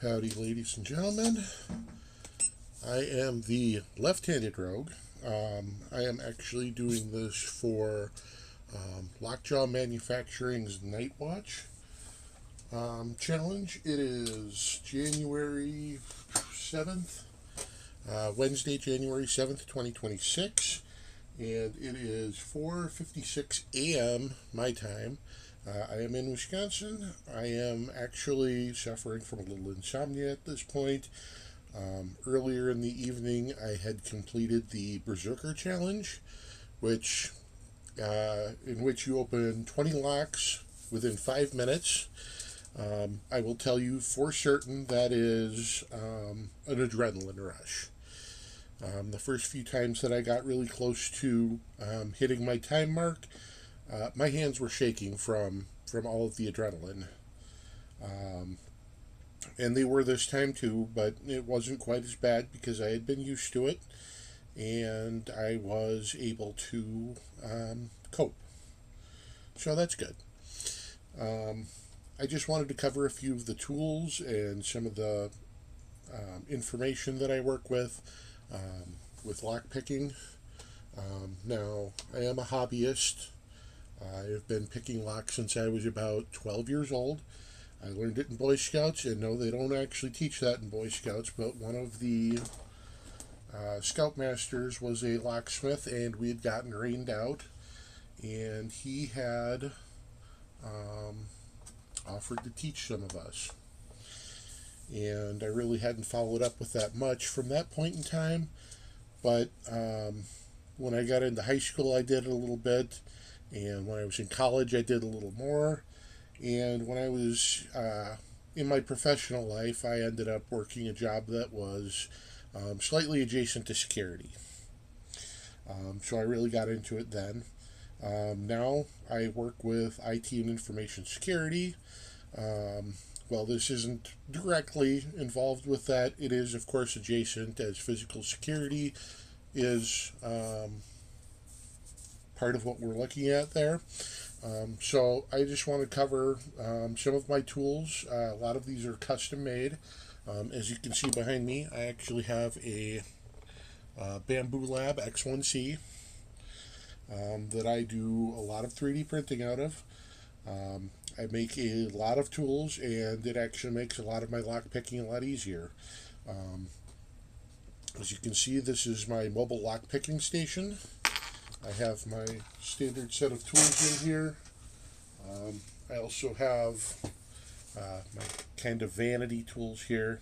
Howdy, ladies and gentlemen. I am the left-handed rogue. I am actually doing this for Lockjaw Manufacturing's Nightwatch challenge. It is January 7th, Wednesday, January 7th, 2026, and it is 4:56 a.m. my time. I am in Wisconsin. I am actually suffering from a little insomnia at this point. Earlier in the evening, I had completed the Berserker Challenge, which in which you open 20 locks within 5 minutes. I will tell you for certain that is an adrenaline rush. The first few times that I got really close to hitting my time mark, my hands were shaking from all of the adrenaline. Um, and they were this time too, but it wasn't quite as bad because I had been used to it and I was able to cope. So that's good. Um, I just wanted to cover a few of the tools and some of the information that I work with lock picking. Now, I am a hobbyist. I've been picking locks since I was about 12 years old. I learned it in Boy Scouts, and no, they don't actually teach that in Boy Scouts, but one of the Scoutmasters was a locksmith, and we had gotten rained out, and he had um, offered to teach some of us. And I really hadn't followed up with that much from that point in time, but when I got into high school, I did it a little bit, and when I was in college, I did a little more. And when I was in my professional life, I ended up working a job that was slightly adjacent to security. So I really got into it then. Now I work with IT and information security. Um, well, this isn't directly involved with that. It is, of course, adjacent as physical security is part of what we're looking at there. So I just want to cover some of my tools. A lot of these are custom made. As you can see behind me, I actually have a Bamboo Lab X1C that I do a lot of 3D printing out of. I make a lot of tools, and it actually makes a lot of my lock picking a lot easier. Um, as you can see, this is my mobile lock picking station. I have my standard set of tools in here. I also have my kind of vanity tools here,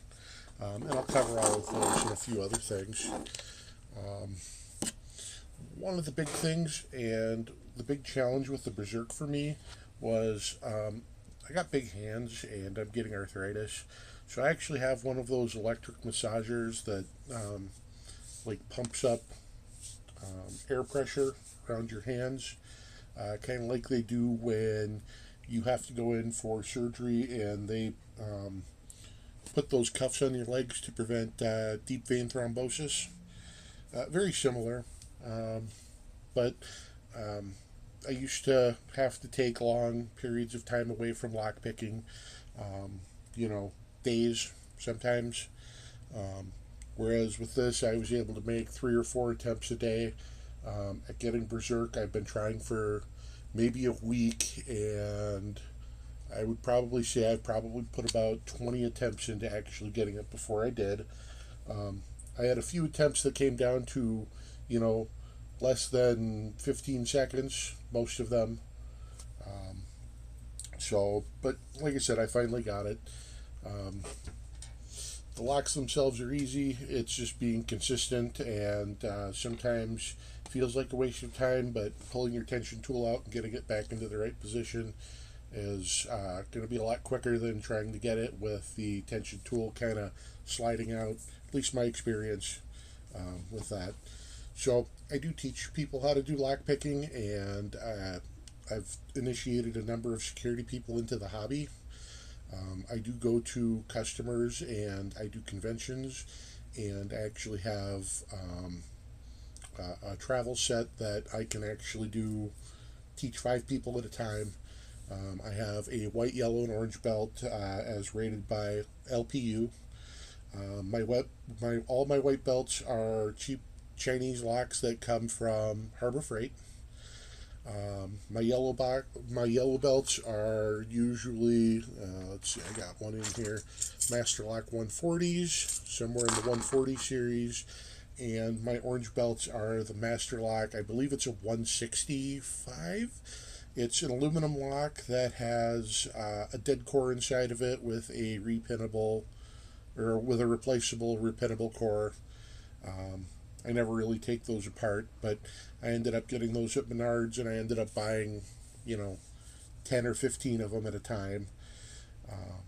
and I'll cover all of those and a few other things. Um, One of the big things and the big challenge with the Berserk for me was I got big hands and I'm getting arthritis. So I actually have one of those electric massagers that like pumps up air pressure around your hands, kind of like they do when you have to go in for surgery and they put those cuffs on your legs to prevent deep vein thrombosis. Very similar, um, but um, I used to have to take long periods of time away from lockpicking, um, you know, days sometimes. Um, Whereas with this, I was able to make 3 or 4 attempts a day at getting Berserk. I've been trying for maybe a week, and I would probably say I've probably put about 20 attempts into actually getting it before I did. Um, I had a few attempts that came down to, you know, less than 15 seconds, most of them. Um, but like I said, I finally got it. Um, the locks themselves are easy. It's just being consistent, and sometimes feels like a waste of time, but pulling your tension tool out and getting it back into the right position is going to be a lot quicker than trying to get it with the tension tool kind of sliding out. At least my experience with that. So I do teach people how to do lock picking, and I've initiated a number of security people into the hobby. I do go to customers and I do conventions, and I actually have a travel set that I can actually do teach 5 people at a time. I have a white, yellow, and orange belt as rated by LPU. All my white belts are cheap Chinese locks that come from Harbor Freight. My yellow belts are usually, let's see, I got one in here, Master Lock 140s, somewhere in the 140 series, and my orange belts are the Master Lock. I believe it's a 165. It's an aluminum lock that has a dead core inside of it with a repinnable or with a replaceable repinnable core. I never really take those apart, but I ended up getting those at Menards, and I ended up buying, 10 or 15 of them at a time. Um,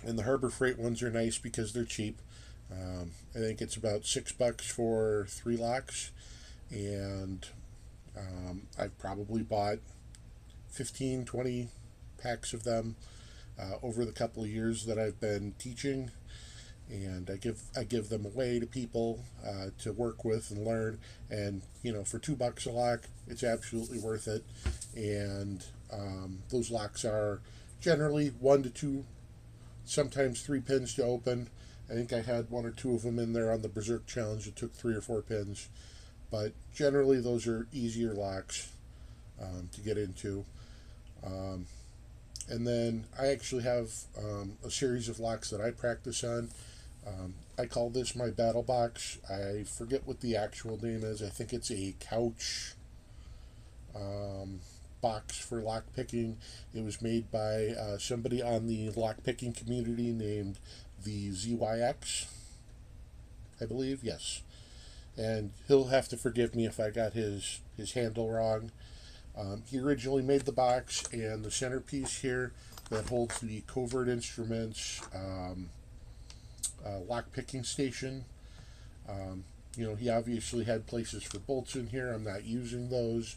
and the Harbor Freight ones are nice because they're cheap. I think it's about $6 for 3 locks, and I've probably bought 15, 20 packs of them over the couple of years that I've been teaching, and I give them away to people to work with and learn. And for $2 a lock, it's absolutely worth it. And those locks are generally 1 to 2, sometimes 3 pins to open. I think I had 1 or 2 of them in there on the Berserk Challenge. It took 3 or 4 pins, but generally those are easier locks to get into. And then I actually have a series of locks that I practice on. I call this my battle box. I forget what the actual name is. I think it's a couch box for lock picking. It was made by somebody on the lock picking community named the ZYX, I believe. Yes. And he'll have to forgive me if I got his handle wrong. He originally made the box, and the centerpiece here that holds the covert instruments lock picking station. He obviously had places for bolts in here. I'm not using those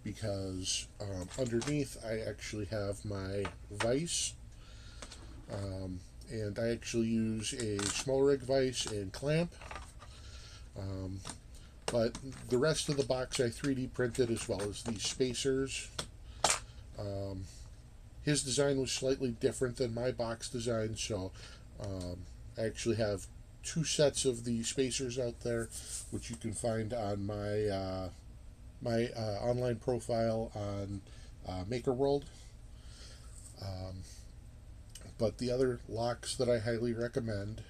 because underneath I actually have my vise, and I actually use a small rig vise and clamp. But the rest of the box I 3D printed, as well as these spacers. His design was slightly different than my box design, so I actually have 2 sets of the spacers out there, which you can find on my online profile on Maker World. But the other locks that I highly recommend,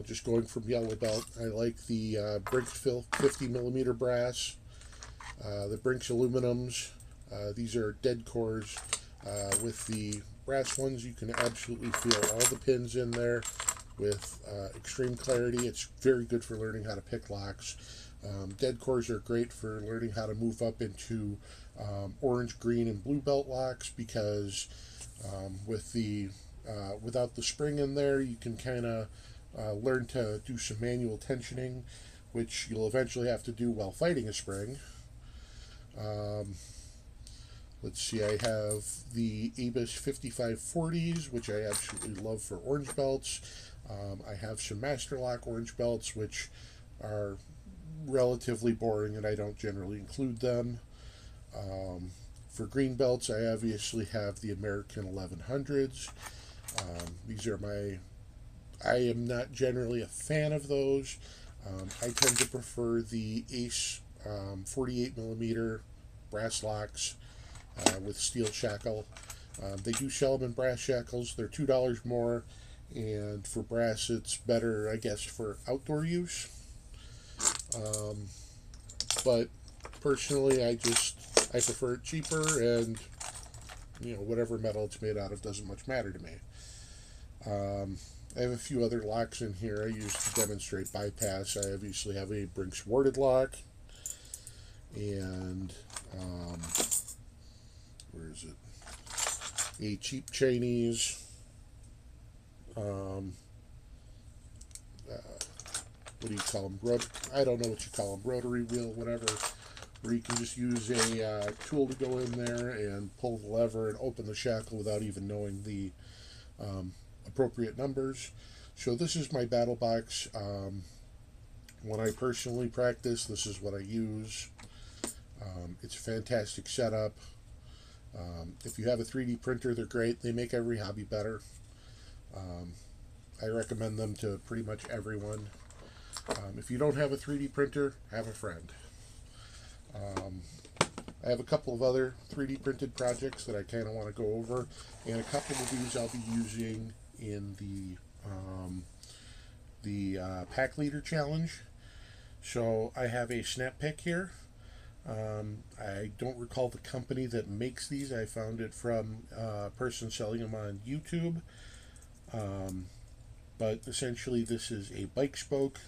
just going from yellow belt, I like the Brinks 50mm brass, the Brinks aluminums. These are dead cores. With the brass ones, you can absolutely feel all the pins in there with extreme clarity. It's very good for learning how to pick locks. Dead cores are great for learning how to move up into orange, green, and blue belt locks, because without the spring in there, you can kind of learn to do some manual tensioning, which you'll eventually have to do while fighting a spring. Let's see, I have the Abus 5540s, which I absolutely love for orange belts. I have some Master Lock orange belts, which are relatively boring, and I don't generally include them. For green belts, I obviously have the American 1100s. These are I am not generally a fan of those. I tend to prefer the Ace 48mm brass locks with steel shackle. They do sell them in brass shackles. They're $2 more, and for brass it's better, I guess, for outdoor use. But personally, I prefer it cheaper, and whatever metal it's made out of doesn't much matter to me. I have a few other locks in here I use to demonstrate bypass. I obviously have a Brinks warded lock, and where is it? A cheap Chinese what do you call them? I don't know what you call them. Rotary wheel, whatever. Where you can just use a tool to go in there and pull the lever and open the shackle without even knowing the appropriate numbers. So this is my battle box. When I personally practice, this is what I use. It's a fantastic setup. If you have a 3D printer, they're great. They make every hobby better. Um, I recommend them to pretty much everyone. If you don't have a 3D printer, have a friend. Um, I have a couple of other 3D printed projects that I kind of want to go over, and a couple of these I'll be using in the Pack Leader Challenge. So I have a snap pick here. I don't recall the company that makes these. I found it from a person selling them on YouTube. Um, but essentially, this is a bike spoke,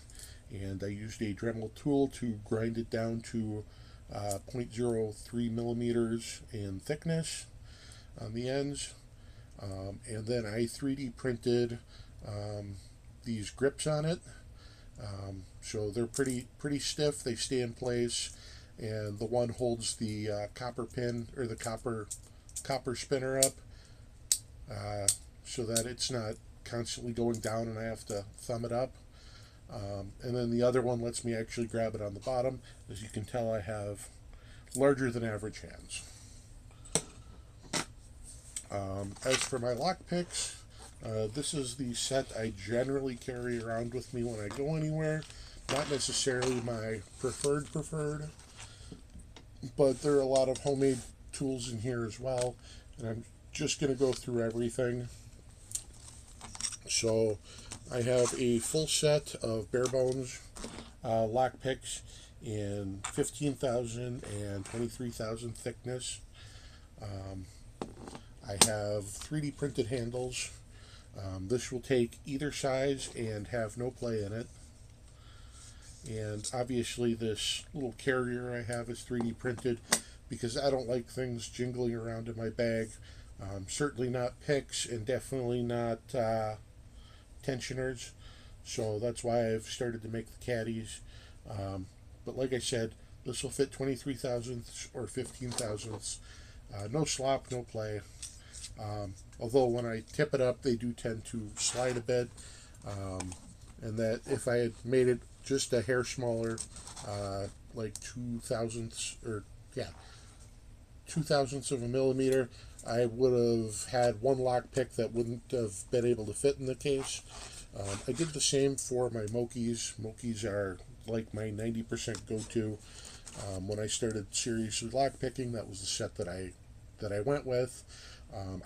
and I used a Dremel tool to grind it down to 0.03 millimeters in thickness on the ends. And then I 3D printed um, these grips on it. So they're pretty stiff. They stay in place, and the one holds the copper pin or the copper spinner up, so that it's not constantly going down and I have to thumb it up. And then the other one lets me actually grab it on the bottom. As you can tell, I have larger than average hands. As for my lock picks, this is the set I generally carry around with me when I go anywhere. Not necessarily my preferred, but there are a lot of homemade tools in here as well. And I'm just going to go through everything. So I have a full set of bare bones lock picks in 15,000 and 23,000 thickness. I have 3D printed handles. This will take either size and have no play in it. And obviously this little carrier I have is 3D printed because I don't like things jingling around in my bag. Certainly not picks and definitely not tensioners. So that's why I've started to make the caddies. But like I said, this will fit 23 thousandths or 15 thousandths. No slop, no play. Although when I tip it up, they do tend to slide a bit. And that if I had made it just a hair smaller, like 2 thousandths or yeah, 2 thousandths of a millimeter, I would have had one lock pick that wouldn't have been able to fit in the case. I did the same for my Mokies. Mokies are like my 90% go-to. When I started seriously lock picking, that was the set that I went with.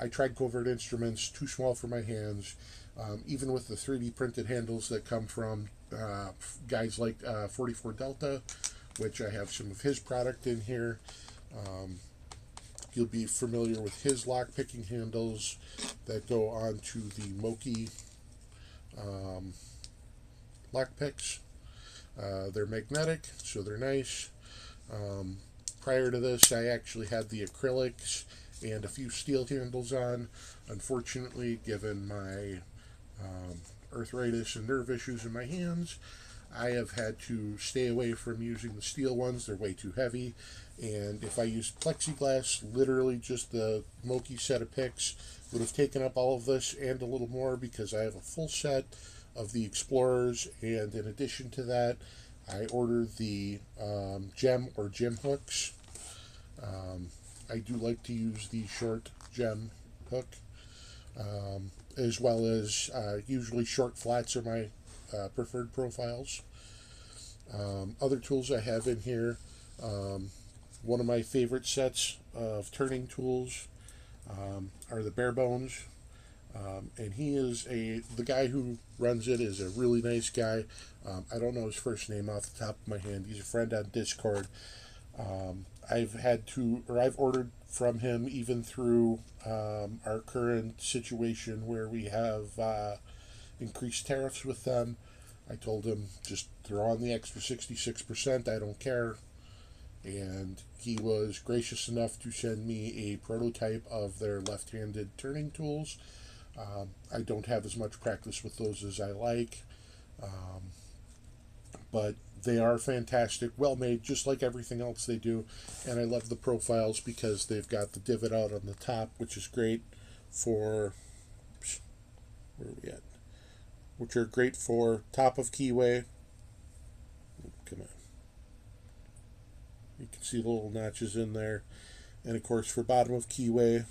I tried covert instruments, too small for my hands. Even with the 3D printed handles that come from guys like 44 Delta, which I have some of his product in here. You'll be familiar with his lock picking handles that go onto the Moki lock picks. They're magnetic, so they're nice. Prior to this, I actually had the acrylics and a few steel handles on. Unfortunately, given my arthritis and nerve issues in my hands, I have had to stay away from using the steel ones. They're way too heavy. And if I used plexiglass, literally just the Moki set of picks would have taken up all of this and a little more, because I have a full set of the Explorers, and in addition to that, I ordered the gem or gym hooks. I do like to use the short gem hook, as well as usually short flats are my preferred profiles. Other tools I have in here, one of my favorite sets of turning tools are the bare bones. And he is the guy who runs it is a really nice guy. I don't know his first name off the top of my head. He's a friend on Discord. I've ordered from him even through our current situation where we have increased tariffs with them. I told him just throw on the extra 66%. I don't care. And he was gracious enough to send me a prototype of their left-handed turning tools. I don't have as much practice with those as I like, but they are fantastic, well made, just like everything else they do. And I love the profiles because they've got the divot out on the top, which is great for, where are we at? Which are great for top of keyway. Come on. You can see the little notches in there. And of course, for bottom of keyway,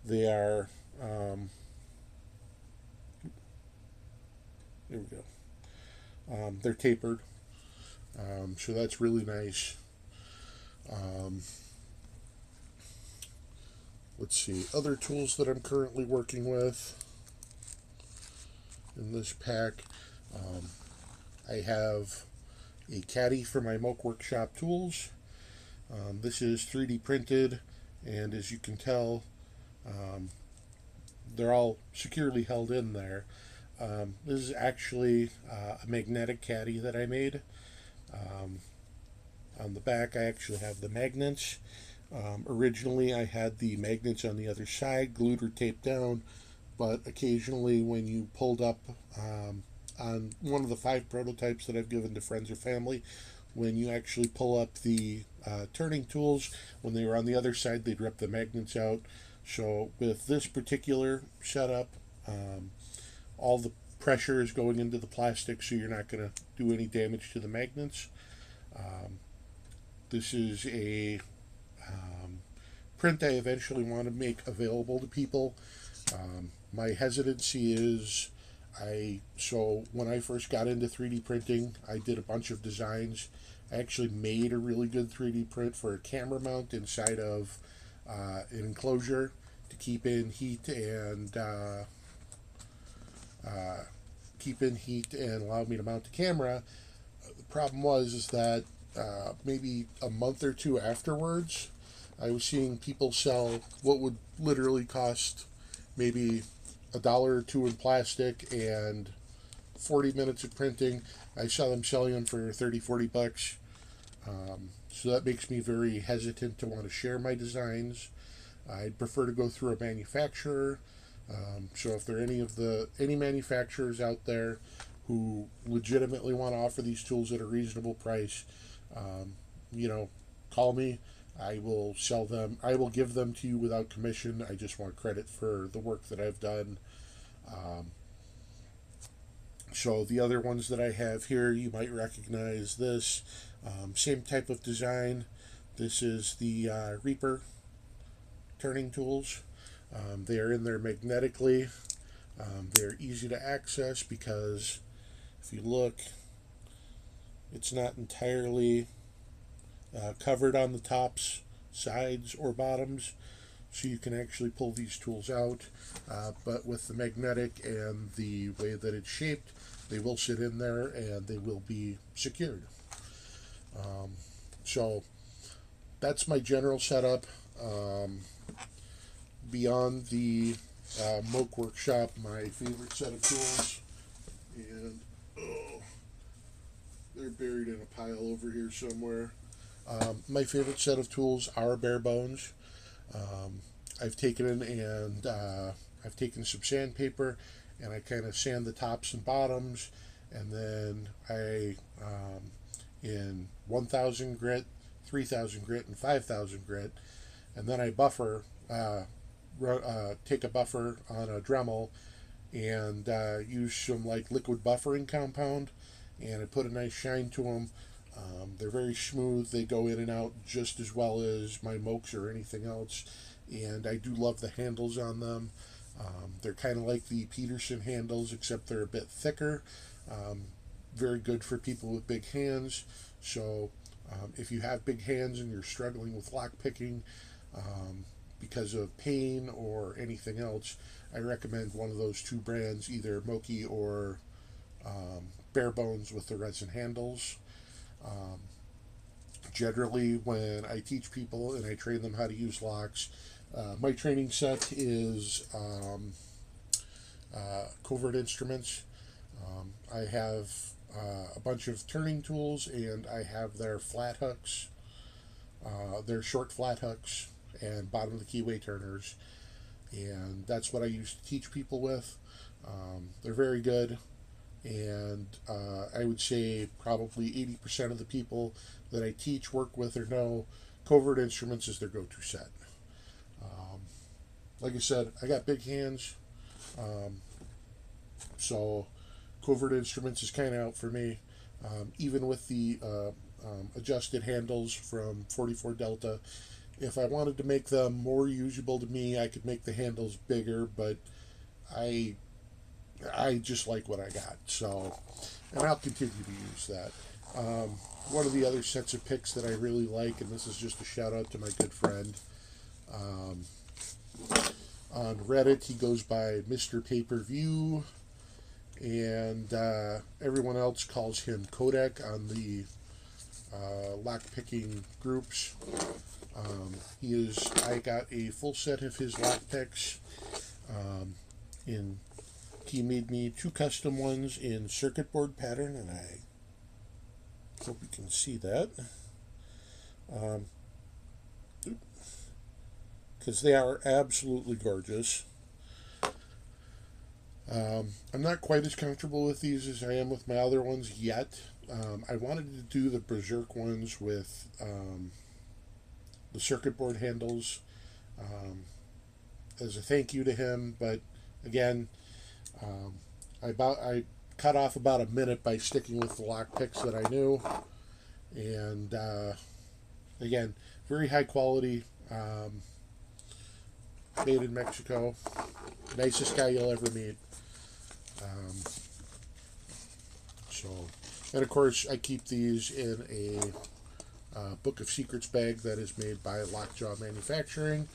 they are, there we go. They're tapered. So that's really nice. Let's see, other tools that I'm currently working with in this pack. I have a caddy for my Moke Workshop tools. This is 3D printed, and as you can tell, they're all securely held in there. This is actually a magnetic caddy that I made. On the back, I actually have the magnets. Originally, I had the magnets on the other side, glued or taped down, but occasionally when you pulled up on one of the 5 prototypes that I've given to friends or family, when you actually pull up the turning tools, when they were on the other side, they'd rip the magnets out. So with this particular setup, all the pressure is going into the plastic, so you're not going to do any damage to the magnets. This is a print I eventually want to make available to people. My hesitancy is, so when I first got into 3D printing, I did a bunch of designs. I actually made a really good 3D print for a camera mount inside of an enclosure to keep in heat and allow me to mount the camera. The problem is that maybe a month or two afterwards, I was seeing people sell what would literally cost maybe $1 or $2 in plastic and 40 minutes of printing. I saw them selling them for 30-40 bucks. So that makes me very hesitant to want to share my designs. I'd prefer to go through a manufacturer. So if there are any manufacturers out there who legitimately want to offer these tools at a reasonable price, call me. I will sell them. I will give them to you without commission. I just want credit for the work that I've done. So the other ones that I have here, you might recognize this. Same type of design. This is the Reaper turning tools. They are in there magnetically. They're easy to access because if you look, it's not entirely covered on the tops, sides, or bottoms, so you can actually pull these tools out. But with the magnetic and the way that it's shaped, they will sit in there and they will be secured. So that's my general setup. Beyond the Moke Workshop, my favorite set of tools, and they're buried in a pile over here somewhere. My favorite set of tools are bare bones. I've taken some sandpaper and I kind of sand the tops and bottoms, and then in 1,000 grit, 3,000 grit, and 5,000 grit, and then I buffer. Take a buffer on a Dremel and use some liquid buffering compound, and I put a nice shine to them. They're very smooth. They go in and out just as well as my Mokes or anything else, and I do love the handles on them. They're kind of like the Peterson handles, except they're a bit thicker. Very good for people with big hands. So if you have big hands and you're struggling with lock picking because of pain or anything else, I recommend one of those two brands, either Moki or Bare Bones with the resin handles. Generally, when I teach people and I train them how to use locks, my training set is Covert Instruments. I have a bunch of turning tools, and I have their flat hooks, their short flat hooks, and bottom of the keyway turners, and that's what I use to teach people with. They're very good, and I would say probably 80% of the people that I teach, work with, or know, Covert Instruments is their go-to set. Like I said, I got big hands, so Covert Instruments is kind of out for me. Even with the adjusted handles from 44 Delta. If I wanted to make them more usable to me, I could make the handles bigger, but I just like what I got. So, and I'll continue to use that. One of the other sets of picks that I really like, and this is just a shout out to my good friend. On Reddit, he goes by Mr. Pay-Per-View, and everyone else calls him Kodak on the lock-picking groups. I got a full set of his lock picks. He made me 2 custom ones in circuit board pattern, and I hope you can see that. Because they are absolutely gorgeous. I'm not quite as comfortable with these as I am with my other ones yet. I wanted to do the Berserk ones with the circuit board handles as a thank you to him, but again, I cut off about a minute by sticking with the lock picks that I knew, and again, very high quality, made in Mexico. Nicest guy you'll ever meet. And of course, I keep these in a Book of Secrets bag that is made by Lockjaw Manufacturing,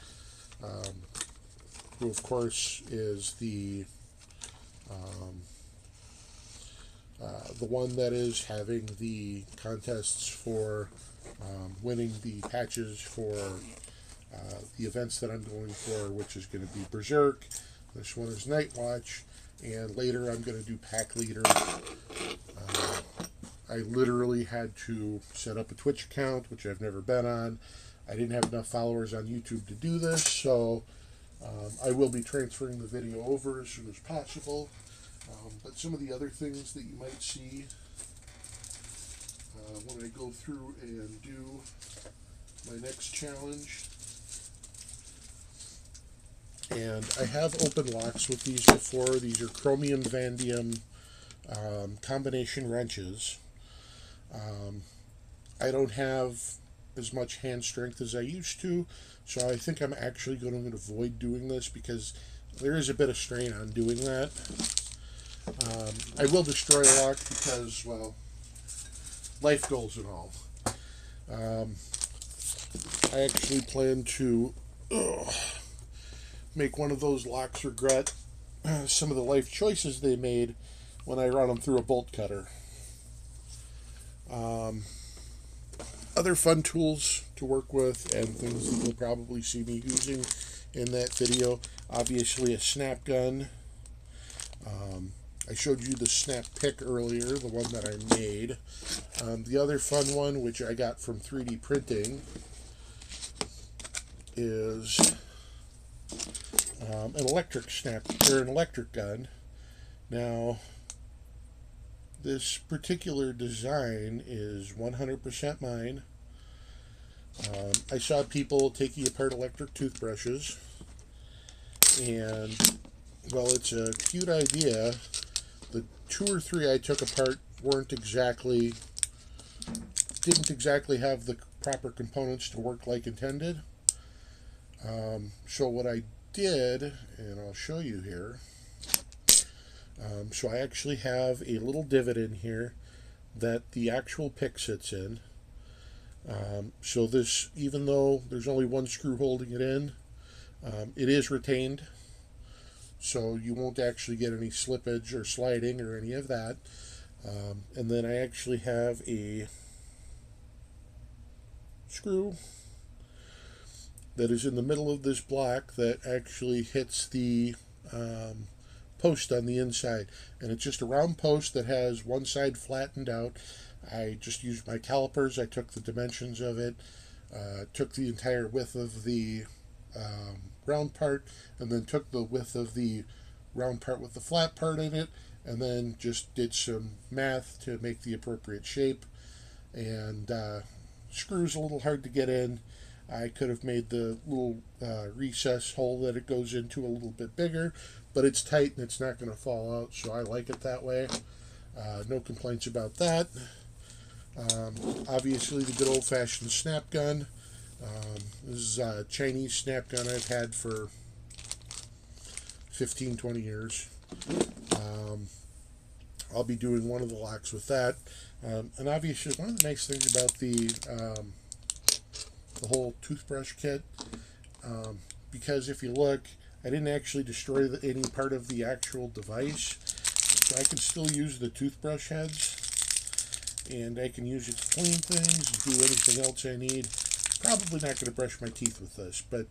who of course is the one that is having the contests for winning the patches for the events that I'm going for, which is going to be Berserk. This one is Nightwatch, and later I'm going to do Pack Leader. I literally had to set up a Twitch account, which I've never been on. I didn't have enough followers on YouTube to do this, so I will be transferring the video over as soon as possible. But some of the other things that you might see when I go through and do my next challenge. And I have opened locks with these before. These are chromium vanadium combination wrenches. I don't have as much hand strength as I used to, so I think I'm actually going to avoid doing this because there is a bit of strain on doing that. I will destroy a lock because, well, life goals and all. I actually plan to make one of those locks regret some of the life choices they made when I run them through a bolt cutter. Other fun tools to work with and things that you'll probably see me using in that video. Obviously a snap gun. I showed you the snap pick earlier, the one that I made. The other fun one, which I got from 3D printing, is an electric snap, or an electric gun. Now, this particular design is 100% mine. I saw people taking apart electric toothbrushes, and, well, it's a cute idea. The 2 or 3 I took apart didn't exactly have the proper components to work like intended. So what I did, and I'll show you here, so I actually have a little divot in here that the actual pick sits in. So this, even though there's only one screw holding it in, it is retained, so you won't actually get any slippage or sliding or any of that. And then I actually have a screw that is in the middle of this block that actually hits the post on the inside, and it's just a round post that has one side flattened out. I just used my calipers. I took the dimensions of it, took the entire width of the round part, and then took the width of the round part with the flat part in it, and then just did some math to make the appropriate shape. And screws a little hard to get in. I could have made the little recess hole that it goes into a little bit bigger, but it's tight and it's not going to fall out, so I like it that way. No complaints about that. Obviously, the good old-fashioned snap gun. This is a Chinese snap gun I've had for 15, 20 years. Um, I'll be doing one of the locks with that. And obviously, one of the nice things about the whole toothbrush kit, because if you look, I didn't actually destroy any part of the actual device, so I can still use the toothbrush heads, and I can use it to clean things and do anything else I need. Probably not going to brush my teeth with this, but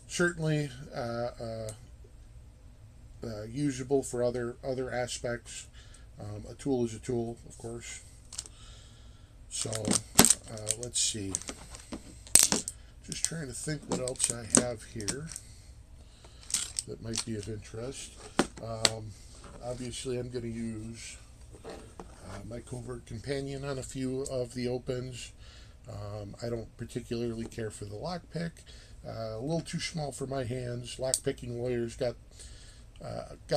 certainly usable for other aspects. A tool is a tool, of course. So let's see. Just trying to think what else I have here that might be of interest. Obviously, I'm going to use my covert companion on a few of the opens. I don't particularly care for the lockpick. A little too small for my hands. Lockpicking lawyers got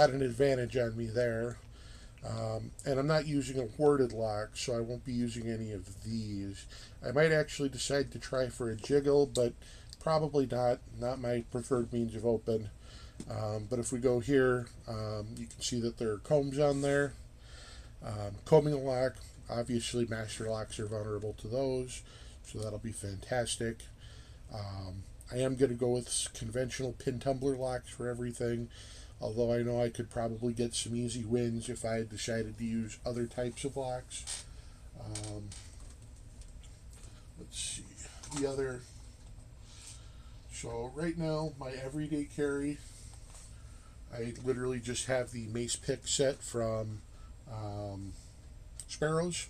an advantage on me there. And I'm not using a worded lock, so I won't be using any of these. I might actually decide to try for a jiggle, but probably not my preferred means of open. But if we go here, you can see that there are combs on there. Combing a lock, obviously master locks are vulnerable to those, so that'll be fantastic. I am going to go with conventional pin tumbler locks for everything, although I know I could probably get some easy wins if I had decided to use other types of locks. Let's see, the other. So right now, my everyday carry, I literally just have the mace pick set from Sparrows.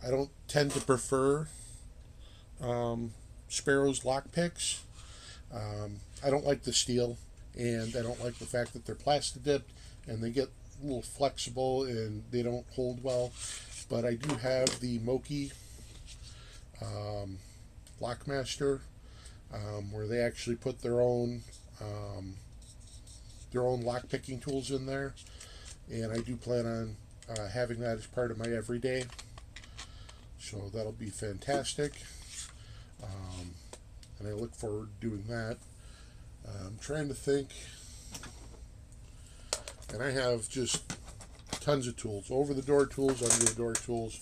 I don't tend to prefer Sparrows lock picks. I don't like the steel, and I don't like the fact that they're plastic dipped and they get a little flexible and they don't hold well. But I do have the Moki Lockmaster, where they actually put their own lock picking tools in there, and I do plan on having that as part of my everyday. So that'll be fantastic, and I look forward to doing that. I'm trying to think, and I have just tons of tools, over the door tools, under the door tools,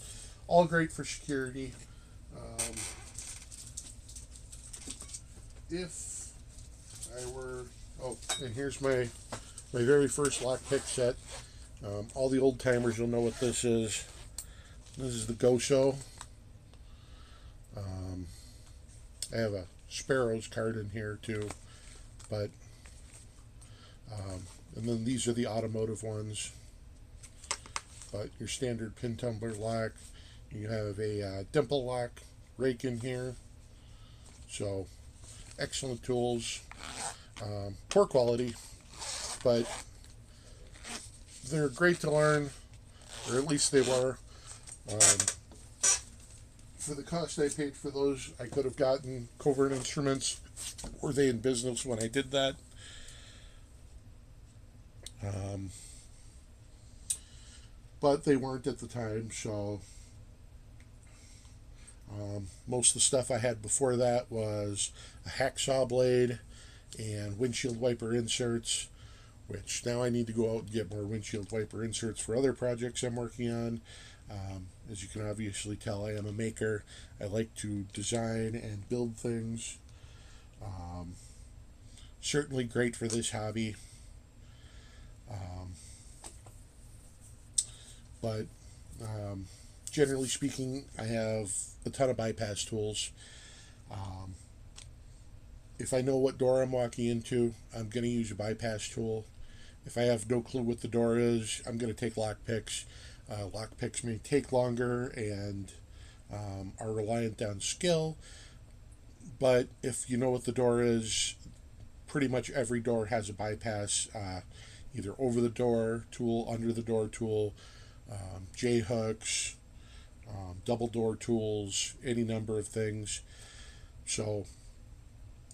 all great for security. If I were, and here's my very first lockpick set. All the old timers will know what this is. This is the Gosho. I have a Sparrows card in here too, but and then these are the automotive ones. But your standard pin tumbler lock, you have a dimple lock rake in here. So excellent tools, poor quality, but they're great to learn, or at least they were. For the cost I paid for those, I could have gotten Covert Instruments. Were they in business when I did that? But they weren't at the time, so most of the stuff I had before that was a hacksaw blade and windshield wiper inserts, which now I need to go out and get more windshield wiper inserts for other projects I'm working on. As you can obviously tell, I am a maker. I like to design and build things. Certainly great for this hobby. But generally speaking, I have a ton of bypass tools. If I know what door I'm walking into, I'm going to use a bypass tool. If I have no clue what the door is, I'm going to take lockpicks. Lockpicks may take longer and are reliant on skill, but if you know what the door is, pretty much every door has a bypass, either over the door tool, under the door tool, J-hooks, double door tools, any number of things. So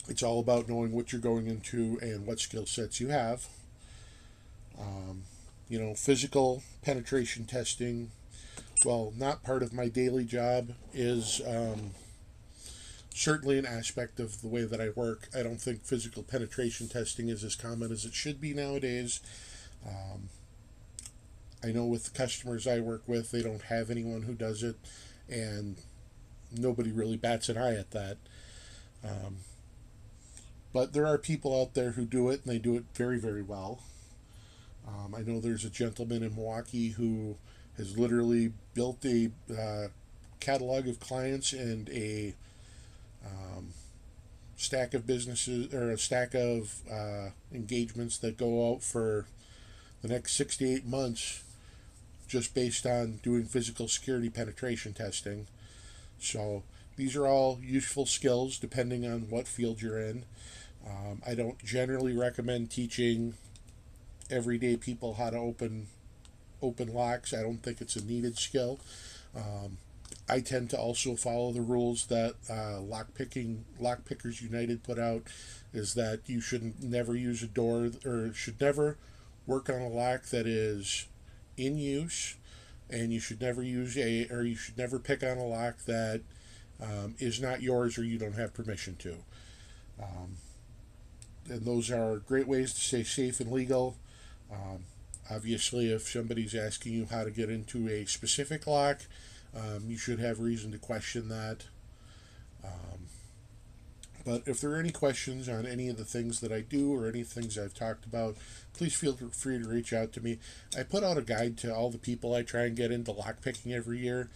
it's all about knowing what you're going into and what skill sets you have. Physical penetration testing well, not part of my daily job, is certainly an aspect of the way that I work. I don't think physical penetration testing is as common as it should be nowadays. Um, I know with the customers I work with, they don't have anyone who does it, and nobody really bats an eye at that. Um, but there are people out there who do it, and they do it very, very well. I know there's a gentleman in Milwaukee who has literally built a catalog of clients and a um, stack of businesses, or a stack of engagements that go out for the next 6 to 8 months, just based on doing physical security penetration testing. So these are all useful skills depending on what field you're in. I don't generally recommend teaching everyday people how to open locks. I don't think it's a needed skill. Um, I tend to also follow the rules that Lock Pickers United put out, is that you should never use a door, or should never work on a lock that is in use, and you should never pick on a lock that is not yours or you don't have permission to. Um, and those are great ways to stay safe and legal. Um, Obviously, if somebody's asking you how to get into a specific lock, you should have reason to question that. Um, but if there are any questions on any of the things that I do or any things I've talked about, please feel free to reach out to me. I put out a guide to all the people I try and get into lockpicking every year.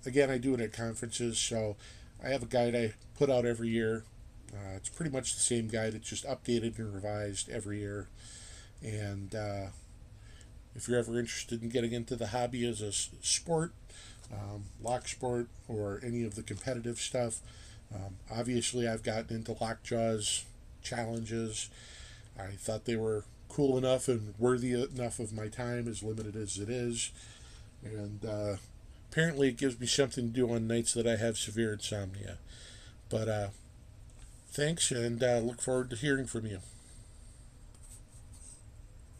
Again, I do it at conferences, so I have a guide I put out every year. It's pretty much the same guide, it's just updated and revised every year. And if you're ever interested in getting into the hobby as a sport, lock sport, or any of the competitive stuff, obviously I've gotten into lockjaws challenges. I thought they were cool enough and worthy enough of my time, as limited as it is. And apparently it gives me something to do on nights that I have severe insomnia. But thanks, and look forward to hearing from you.